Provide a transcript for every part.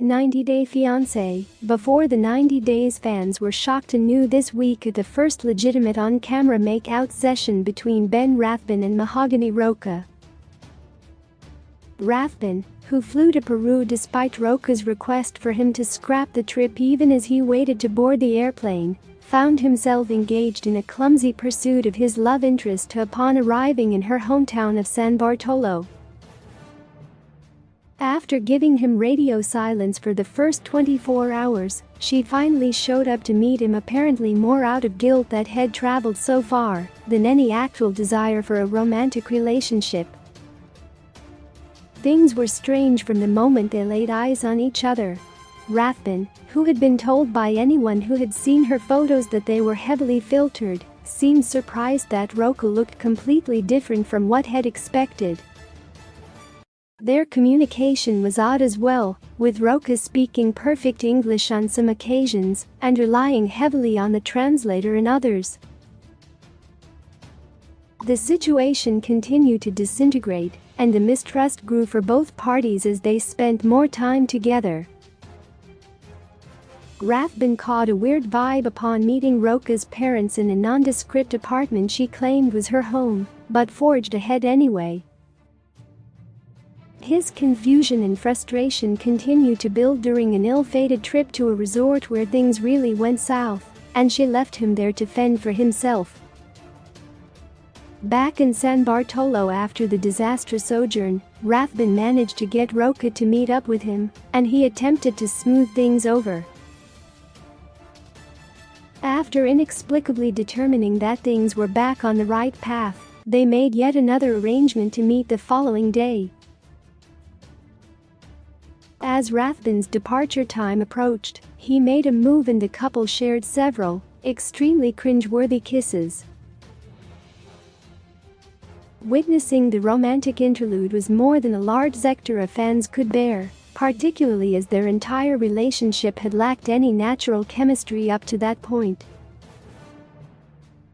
90-Day Fiancé. Before the 90 days, fans were shocked and new this week at the first legitimate on-camera make-out session between Ben Rathbun and Mahogany Rocha. Rathbun, who flew to Peru despite Rocha's request for him to scrap the trip even as he waited to board the airplane, found himself engaged in a clumsy pursuit of his love interest upon arriving in her hometown of San Bartolo. After giving him radio silence for the first 24 hours, she finally showed up to meet him, apparently more out of guilt that had traveled so far than any actual desire for a romantic relationship. Things were strange from the moment they laid eyes on each other. Rathbun, who had been told by anyone who had seen her photos that they were heavily filtered, seemed surprised that Rocha looked completely different from what had expected. Their communication was odd as well, with Rocha speaking perfect English on some occasions and relying heavily on the translator in others. The situation continued to disintegrate, and the mistrust grew for both parties as they spent more time together. Rathbun caught a weird vibe upon meeting Rocha's parents in a nondescript apartment she claimed was her home, but forged ahead anyway. His confusion and frustration continued to build during an ill-fated trip to a resort where things really went south, and she left him there to fend for himself. Back in San Bartolo after the disastrous sojourn, Rathbun managed to get Rocha to meet up with him, and he attempted to smooth things over. After inexplicably determining that things were back on the right path, they made yet another arrangement to meet the following day. As Rathbun's departure time approached, he made a move and the couple shared several extremely cringe-worthy kisses. Witnessing the romantic interlude was more than a large sector of fans could bear, particularly as their entire relationship had lacked any natural chemistry up to that point.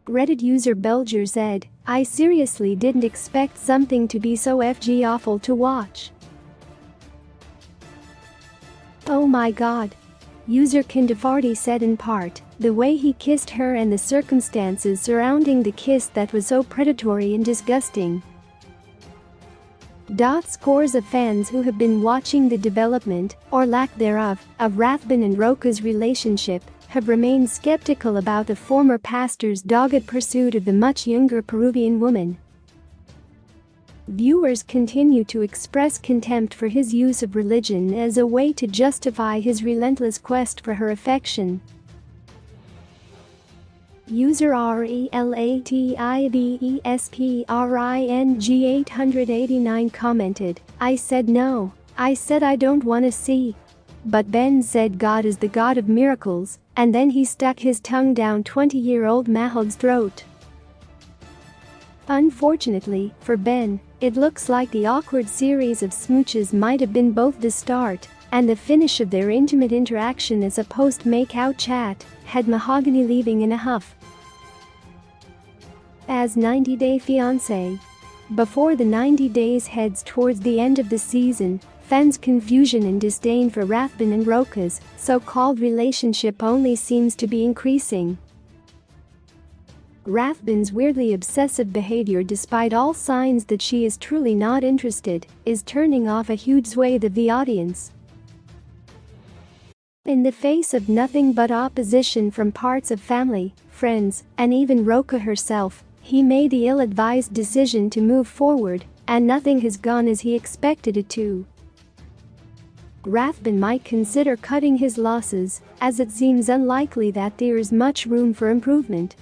Reddit user Belger said, "I seriously didn't expect something to be so FG awful to watch. Oh my god." User Kindafarty said in part, "The way he kissed her and the circumstances surrounding the kiss, that was so predatory and disgusting." Scores of fans who have been watching the development, or lack thereof, of Rathbun and Rocha's relationship have remained skeptical about the former pastor's dogged pursuit of the much younger Peruvian woman. Viewers continue to express contempt for his use of religion as a way to justify his relentless quest for her affection. User RELATIVESPRING889 commented, "I said no. I said I don't want to see. But Ben said God is the God of miracles, and then he stuck his tongue down 20-year-old Mahog's throat." Unfortunately, for Ben, it looks like the awkward series of smooches might have been both the start and the finish of their intimate interaction as a post-make-out chat, had Mahogany leaving in a huff. As 90-Day Fiancé. Before the 90 days heads towards the end of the season, fans' confusion and disdain for Rathbun and Rocha's so-called relationship only seems to be increasing. Rathbun's weirdly obsessive behavior, despite all signs that she is truly not interested, is turning off a huge swathe of the audience. In the face of nothing but opposition from parts of family, friends, and even Rocha herself, he made the ill-advised decision to move forward, and nothing has gone as he expected it to. Rathbun might consider cutting his losses, as it seems unlikely that there is much room for improvement.